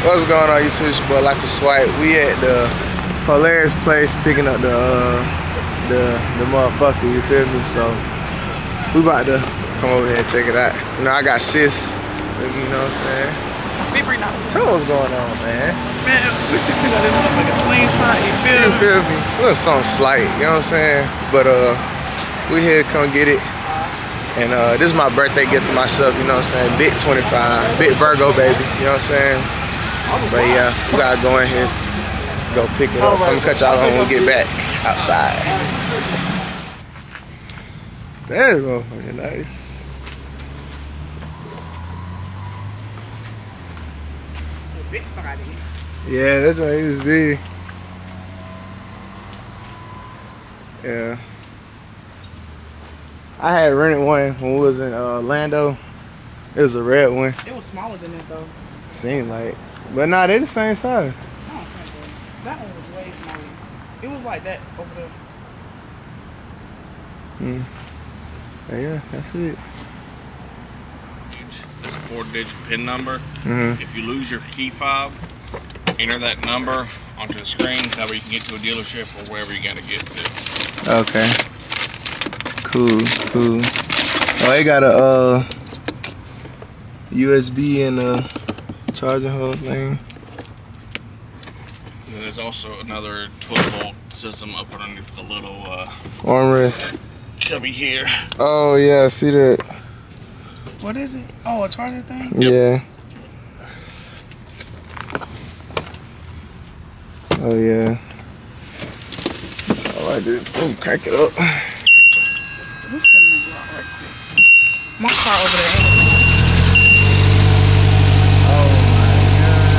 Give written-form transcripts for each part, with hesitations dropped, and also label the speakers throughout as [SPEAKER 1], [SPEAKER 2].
[SPEAKER 1] What's going on YouTube? It's your boy Life is Swipe. We at the Polaris place picking up the motherfucker, you feel me? So we about to come over here and check it out. You know, I got sis with me, you know what I'm saying? Tell me what's going on, man.
[SPEAKER 2] Man, we pick up this motherfucking slingshot, you
[SPEAKER 1] You feel me? A little something slight, you know what I'm saying? But we here to come get it. And this is my birthday gift to myself, you know what I'm saying? Big 25, big Virgo baby, you know what I'm saying? But yeah, we gotta go in here, go pick it up. So I'm gonna cut y'all on when we get back outside. That is motherfucking nice. Yeah, that's what it used to be. Yeah. I had rented one when we was in Orlando. It was a red one.
[SPEAKER 2] It was smaller than this though.
[SPEAKER 1] Seemed like. But nah, they the same size.
[SPEAKER 2] I don't think so. That one was way smaller. It was like that over there.
[SPEAKER 1] Yeah, that's it.
[SPEAKER 3] There's a 4-digit PIN number. If you lose your key fob, enter that number onto the screen. That way you can get to a dealership or wherever you gotta get to.
[SPEAKER 1] Okay. Cool. Oh, they got a USB and a charging hole thing.
[SPEAKER 3] And there's also another 12-volt system up underneath the little
[SPEAKER 1] armrest.
[SPEAKER 3] cubby here.
[SPEAKER 1] Oh yeah, I see that.
[SPEAKER 2] What is it? Oh, a charger thing?
[SPEAKER 1] Yep. Yeah. Oh yeah. I like this. Let me crank it up.
[SPEAKER 2] Who's spinning the block right quick? My car over there.
[SPEAKER 1] Oh my god.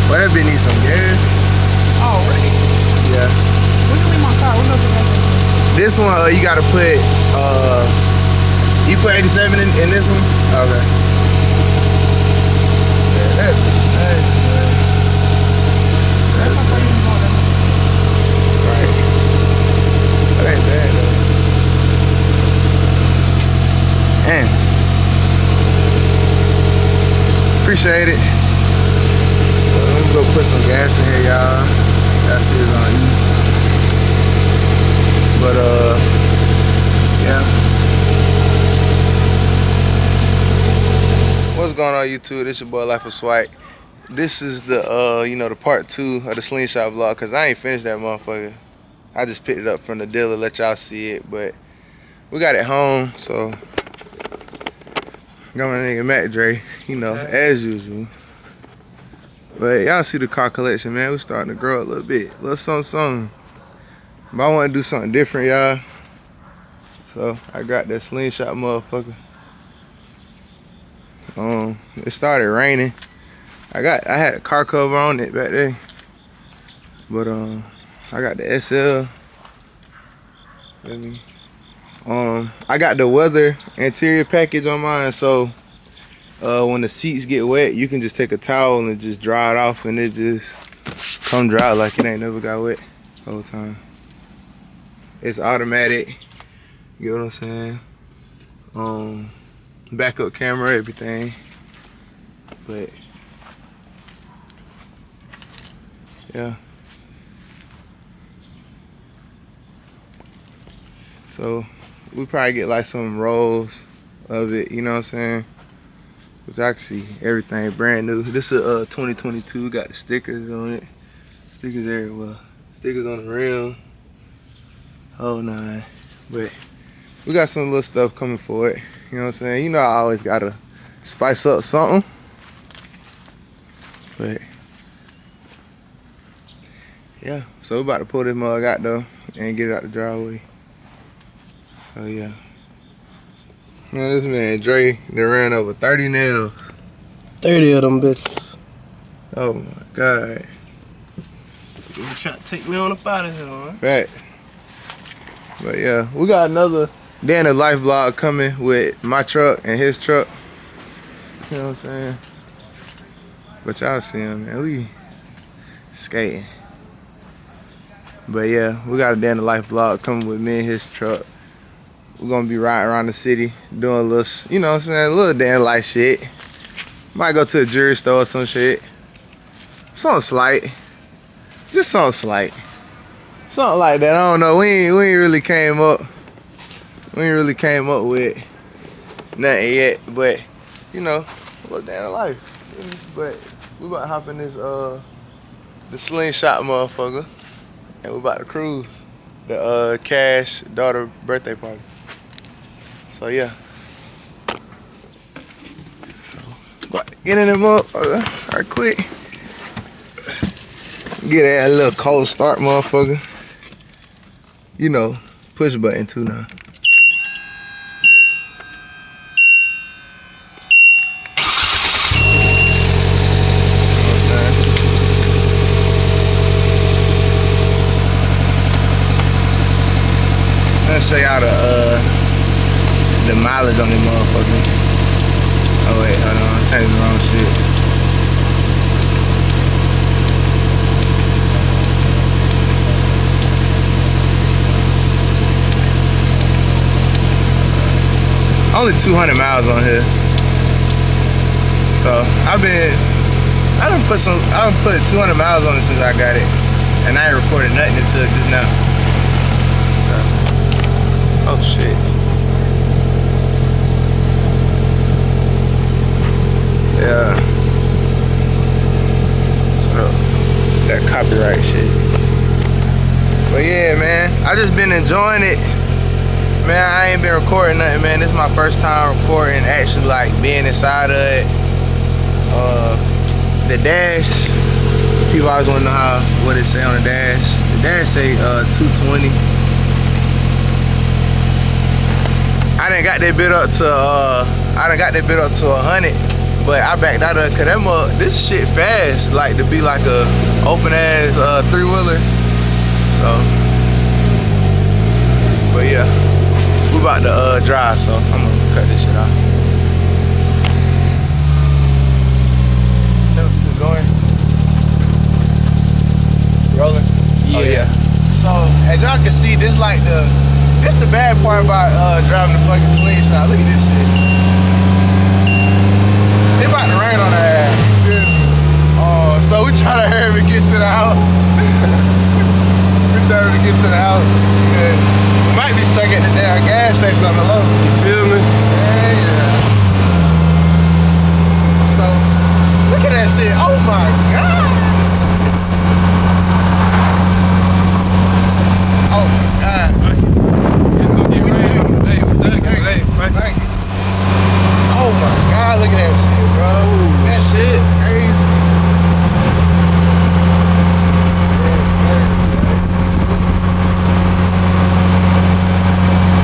[SPEAKER 1] Well, that bitch needs some gas.
[SPEAKER 2] Oh, really?
[SPEAKER 1] Yeah.
[SPEAKER 2] What do you mean my car? What does it have?
[SPEAKER 1] This one, you gotta put, you put 87 in this one? Okay. Yeah, that's nice, man.
[SPEAKER 2] That's not crazy.
[SPEAKER 1] Right. That ain't bad, though. Man. Appreciate it. Well, let me go put some gas in here, y'all. Y'all see it's on E. But, yeah. What's going on YouTube? This your boy Life is Swipe. This is the you know, the part 2 of the Slingshot vlog, cause I ain't finished that motherfucker. I just picked it up from the dealer, let y'all see it, but we got it home, so got my nigga Matt Dre, you know, as usual. But y'all see the car collection, man. We starting to grow a little bit, a little something. But I want to do something different, y'all. So I got that Slingshot motherfucker. It started raining. I had a car cover on it back there. But I got the SL. I got the weather interior package on mine, so when the seats get wet, you can just take a towel and just dry it off, and it just come dry like it ain't never got wet the whole time. It's automatic, you know what I'm saying? Backup camera, everything. But yeah. So we probably get like some rolls of it, you know what I'm saying? Which I can see everything brand new. This is a 2022, got the stickers on it. Stickers everywhere. Stickers on the rim. Oh nah. But we got some little stuff coming for it. You know what I'm saying? You know I always gotta spice up something. But yeah, so we about to pull this mug out though and get it out the driveway. So yeah. Man, this man Dre, they ran over 30 nails.
[SPEAKER 4] 30 of them bitches.
[SPEAKER 1] Oh my god.
[SPEAKER 4] You try to take me on up out of here, man.
[SPEAKER 1] Fact. But yeah, we got another day in the life vlog coming with my truck and his truck. You know what I'm saying? But y'all see him, man. We skating. But yeah, we got a day in the life vlog coming with me and his truck. We're gonna be riding around the city, doing a little, you know what I'm saying, a little day in life shit. Might go to a jewelry store or some shit. Something slight. Just something slight. Something like that. I don't know. We ain't really came up. We ain't really came up with nothing yet. But, you know, look down life. But we about to hop in this the Slingshot motherfucker. And we about to cruise. The Cash daughter birthday party. So yeah. So get in the motherfucker right quick. Get that little cold start motherfucker. You know, push button too now. Let's show y'all the mileage on this motherfucker. Oh wait, hold on, I changed the wrong shit. Only 200 miles on here. So I done put 200 miles on it since I got it, and I ain't recorded nothing until just now. Oh shit. Yeah. So, that copyright shit. But yeah, man, I just been enjoying it. Man, I ain't been recording nothing, man. This is my first time recording, actually like being inside of it. The dash, people always want to know what it say on the dash. The dash say 220. I done got that bit up to 100, but I backed out of it cause this shit fast, like to be like a open ass 3-wheeler. So, but yeah, we about to drive, so I'm gonna cut this shit off. So we going, rolling.
[SPEAKER 4] Yeah.
[SPEAKER 1] Oh yeah. So as y'all can see, this the bad part about driving the fucking Slingshot. Look at this shit. It about to rain on the ass. Oh, so we try to hurry and get to the house. We try to get to the house. Yeah. We might be stuck at the damn gas station on the low.
[SPEAKER 4] You feel me?
[SPEAKER 1] Yeah. So, look at that shit. Oh my God. Oh my God. Thank you. Oh my God, look at that shit, bro. That shit crazy. Yes, sir.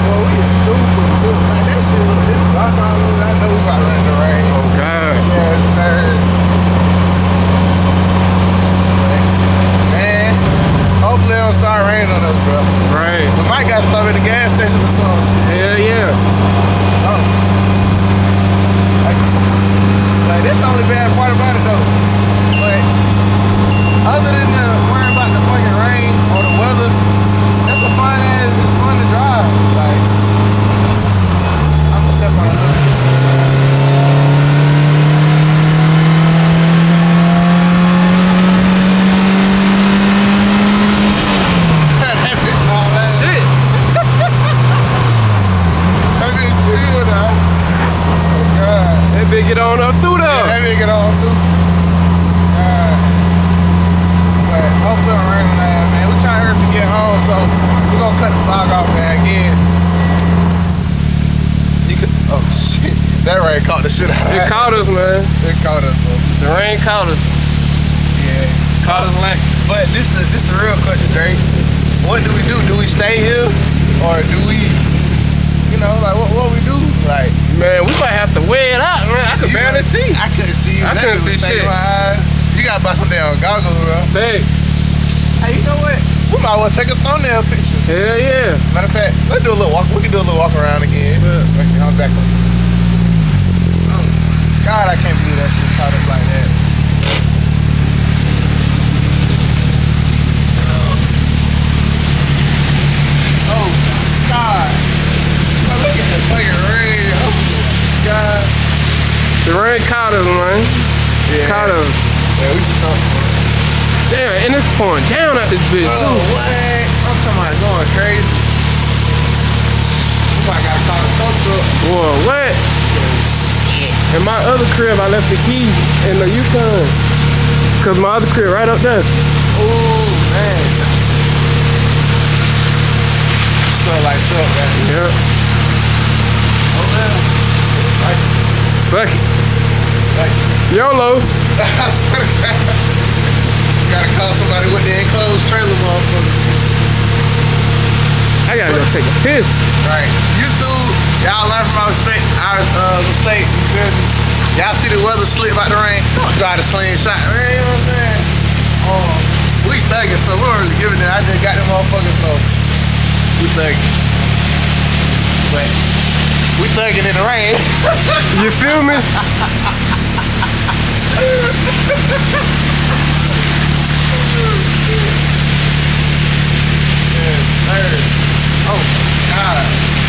[SPEAKER 1] Boy, we is stupid. Like that shit look this dark all over. I know we about to run in the rain.
[SPEAKER 4] Oh God.
[SPEAKER 1] Yes, sir. Man, hopefully it don't start raining on us, bro.
[SPEAKER 4] Right.
[SPEAKER 1] We might got to stop at the gas station or something.
[SPEAKER 4] Hell yeah.
[SPEAKER 1] Oh. Like, this the only bad part about it though. But other than worrying about the fucking rain or the weather, it's fun to drive. Like, I'm gonna step on a little bit. That bitch all that.
[SPEAKER 4] Shit.
[SPEAKER 1] That bitch good now. Oh God.
[SPEAKER 4] That bitch get on up through there.
[SPEAKER 1] Yeah, that bitch get on through. God. But hopefully I'm running that, man. We trying to hurry up to get home, so we're gonna cut the vlog off, man. Again. Oh shit. That rain caught the shit out of
[SPEAKER 4] It
[SPEAKER 1] that.
[SPEAKER 4] caught us, man.
[SPEAKER 1] It caught us, bro.
[SPEAKER 4] The rain caught us.
[SPEAKER 1] Yeah.
[SPEAKER 4] Caught us like.
[SPEAKER 1] But this the real question, Dre. What do we do? Do we stay here? Or do we, you know, like what we do? Like,
[SPEAKER 4] Man, we might have to weigh it out, man. I could barely see.
[SPEAKER 1] I couldn't see you.
[SPEAKER 4] I couldn't see shit.
[SPEAKER 1] My eyes. You gotta buy some damn goggles, bro.
[SPEAKER 4] Thanks.
[SPEAKER 1] Hey, you know what? We might well take a thumbnail picture.
[SPEAKER 4] Hell yeah.
[SPEAKER 1] Matter of fact, let's do a little walk. We can do a little walk around again.
[SPEAKER 4] Yeah.
[SPEAKER 1] Okay, I'm back up. Oh, God, I can't believe that shit caught us like that. Oh, God. Look at the fucking rain. Oh, God.
[SPEAKER 4] The rain caught us, man.
[SPEAKER 1] Yeah.
[SPEAKER 4] Caught him.
[SPEAKER 1] Yeah, we stuck.
[SPEAKER 4] Damn, and it's pouring down out this bitch
[SPEAKER 1] Oh,
[SPEAKER 4] too.
[SPEAKER 1] what? I'm talking about going crazy. We might gotta call the tow truck.
[SPEAKER 4] Boy, what?
[SPEAKER 1] Shit.
[SPEAKER 4] In my other crib, I left the key in the Yukon. Cause my other crib right up there.
[SPEAKER 1] Oh, man. Stuck like truck, man.
[SPEAKER 4] Yep.
[SPEAKER 1] Oh, man. Like,
[SPEAKER 4] Fuck it.
[SPEAKER 1] like.
[SPEAKER 4] YOLO.
[SPEAKER 1] I swear to God. Gotta call somebody with the enclosed trailer, motherfucker.
[SPEAKER 4] I gotta go take a piss.
[SPEAKER 1] Right. YouTube, y'all learn from our mistake. You feel me? Y'all see the weather slip out the rain? Don't try to slingshot. Man, you know what I'm saying? We thugging, so we don't really give it that. I just got them motherfuckers, so we thugging. But we thugging in the rain.
[SPEAKER 4] You feel me?
[SPEAKER 1] Oh God.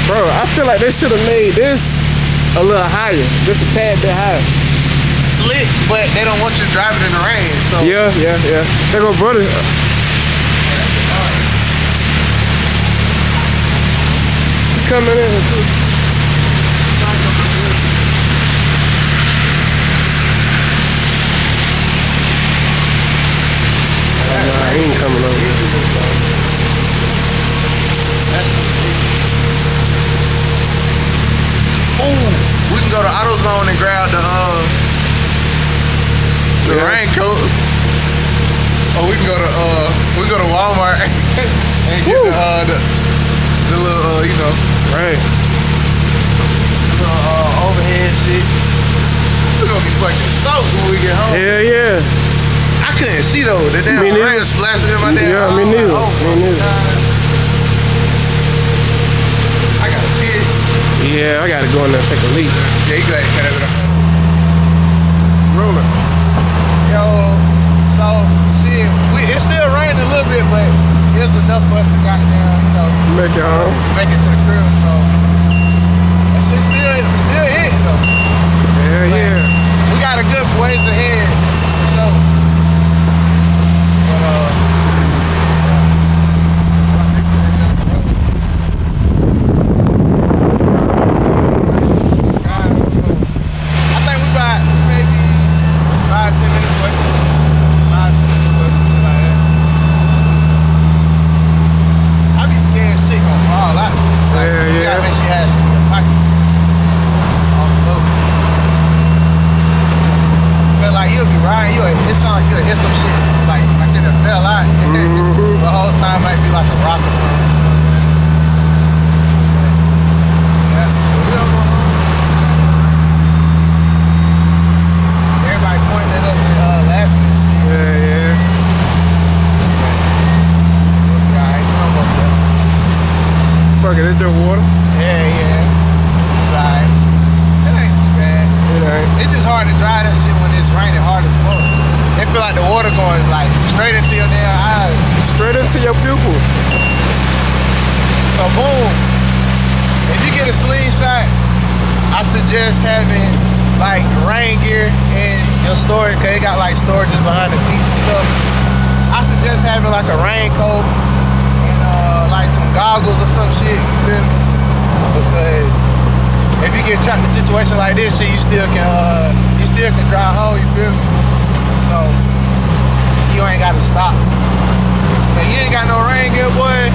[SPEAKER 4] Bro, I feel like they should have made this a little higher, just a tad bit higher.
[SPEAKER 1] Slick, but they don't want you to drive it in the rain, so.
[SPEAKER 4] Yeah. They go, brother. Coming in too. Nah, he ain't coming over here.
[SPEAKER 1] We can go to AutoZone and grab the raincoat. Or we can go to Walmart and get the little
[SPEAKER 4] Right.
[SPEAKER 1] the little overhead shit. We're gonna be fucking soaked when we get home.
[SPEAKER 4] Hell yeah.
[SPEAKER 1] I couldn't see though. The damn
[SPEAKER 4] Me neither.
[SPEAKER 1] rain splashing in my damn
[SPEAKER 4] Yeah, me
[SPEAKER 1] eye.
[SPEAKER 4] neither.
[SPEAKER 1] Oh,
[SPEAKER 4] Me neither.
[SPEAKER 1] God. I got a piss.
[SPEAKER 4] Yeah, I gotta go in there and take a leak.
[SPEAKER 1] Yeah, you go ahead and cut it off.
[SPEAKER 4] Roller.
[SPEAKER 1] Yo, so shit, it's still raining a little bit, but it's enough for us to goddamn,
[SPEAKER 4] Make it home.
[SPEAKER 1] make it to the crib. So that shit's still hitting though.
[SPEAKER 4] Hell
[SPEAKER 1] But
[SPEAKER 4] yeah.
[SPEAKER 1] we got a good ways ahead for sure. But I think we maybe 5-10 minutes away. 5-10 minutes away, some shit like that. I be scared shit gonna fall out. Like,
[SPEAKER 4] Yeah,
[SPEAKER 1] you
[SPEAKER 4] yeah.
[SPEAKER 1] gotta make sure you have shit in your pocket. On the boat. But like you'll be riding, it sounds like you'll hit some shit. Like it done fell out. The whole time might be like a rock or something. Yeah, so we don't go home. Everybody pointing at us and laughing and shit.
[SPEAKER 4] Yeah.
[SPEAKER 1] We'll be alright, we almost there.
[SPEAKER 4] Fuck it, it's just water.
[SPEAKER 1] Yeah. It's alright. It ain't too bad.
[SPEAKER 4] It ain't.
[SPEAKER 1] It's just hard to drive that shit when it's raining hard as fuck. It feel like the water going like straight into your damn eyes.
[SPEAKER 4] Straight into your pupil.
[SPEAKER 1] So boom, if you get a slingshot, I suggest having like rain gear in your storage, cause it got like storages behind the seats and stuff. I suggest having like a raincoat and like some goggles or some shit, you feel me? Because if you get trapped in a situation like this shit, you still can drive home, you feel me? So you ain't gotta stop. If you ain't got no rain gear, boy,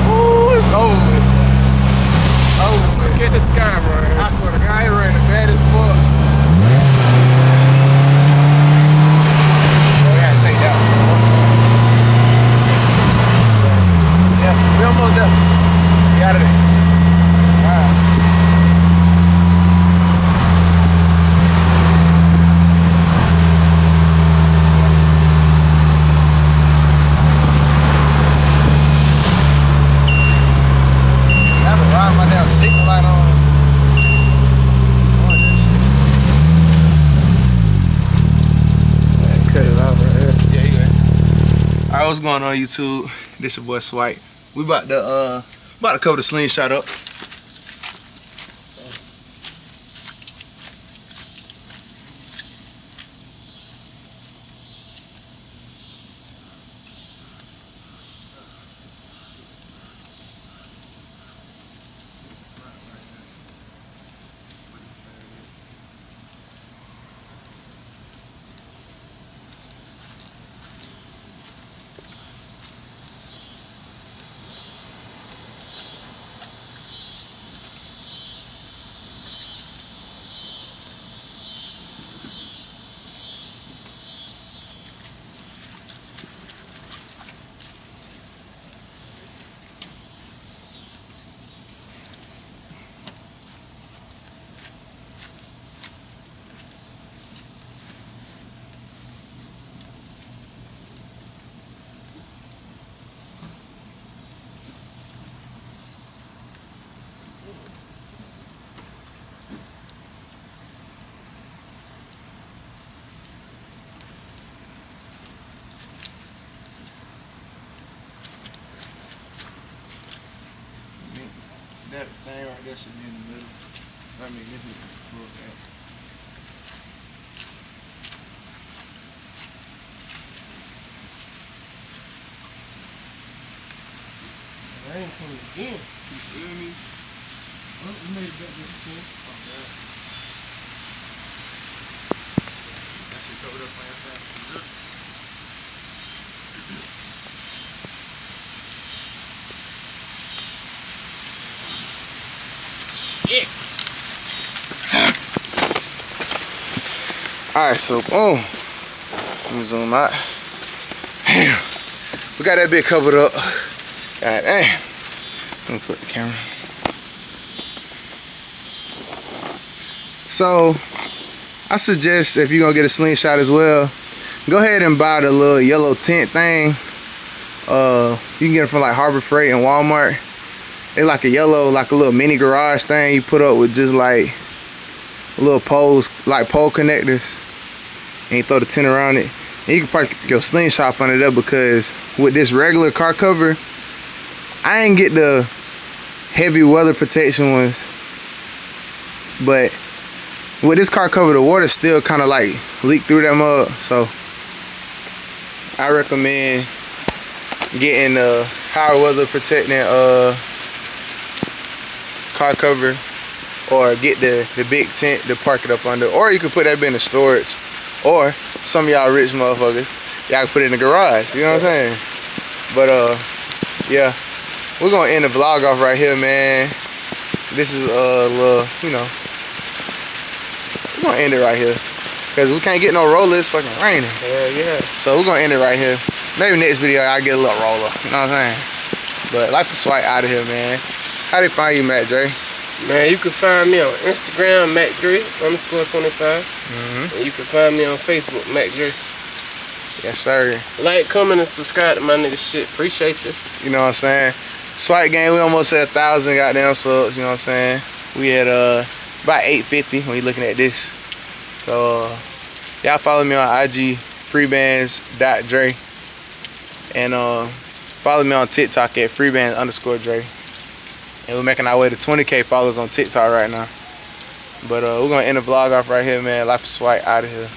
[SPEAKER 1] ooh, it's over with. Over with.
[SPEAKER 4] Look at the sky, right?
[SPEAKER 1] I swear to God, it raining bad as fuck. Oh, we had to take that one. Yeah, we almost there. We out of there. Alright. I have a ride my damn signal light on. Doing that shit.
[SPEAKER 4] Cut it off right here.
[SPEAKER 1] Yeah, you good. Alright, what's going on YouTube? This your boy Swipe. We about to cover the slingshot up. that should be in the middle. I mean, this is broke out.
[SPEAKER 4] I ain't coming again.
[SPEAKER 1] You feel me?
[SPEAKER 4] Oh, we made it back this thing.
[SPEAKER 1] Okay. That should cover up on your side. Shit. Alright, so boom. Let me zoom out. Damn. We got that bit covered up. God damn. Let me flip the camera. So I suggest if you're gonna get a Slingshot as well, go ahead and buy the little yellow tent thing. You can get it from like Harbor Freight and Walmart. It's like a yellow, like a little mini garage thing you put up with just like little poles, like pole connectors, and you throw the tent around it. And you can park your Slingshot under there, because with this regular car cover, I ain't get the heavy weather protection ones, but with this car cover, the water still kind of like leak through that mud. So I recommend getting the higher weather protecting car cover, or get the big tent to park it up under, or you can put that bit in the storage, or some of y'all rich motherfuckers, y'all can put it in the garage. You know what I'm saying? But yeah, we're gonna end the vlog off right here, man. This is a little, you know, we're gonna end it right here, because we can't get no roller. It's fucking raining.
[SPEAKER 4] Yeah.
[SPEAKER 1] So we're gonna end it right here. Maybe next video I'll get a little roller. You know what I'm saying? But Life of Swipe out of here, man. How they find you, Matt Dre?
[SPEAKER 4] Man, you can find me on Instagram, MacDre_25. And you can find me on Facebook, MacDre.
[SPEAKER 1] Yes, sir.
[SPEAKER 4] Like, comment, and subscribe to my nigga shit. Appreciate you.
[SPEAKER 1] You know what I'm saying? Swipe game, we almost at 1,000 goddamn subs. You know what I'm saying? We had about 850 when you're looking at this. So y'all follow me on IG, freebands.dre, and follow me on TikTok at freebands_dre. And we're making our way to 20K followers on TikTok right now. But we're gonna end the vlog off right here, man. Life of Swipe out of here.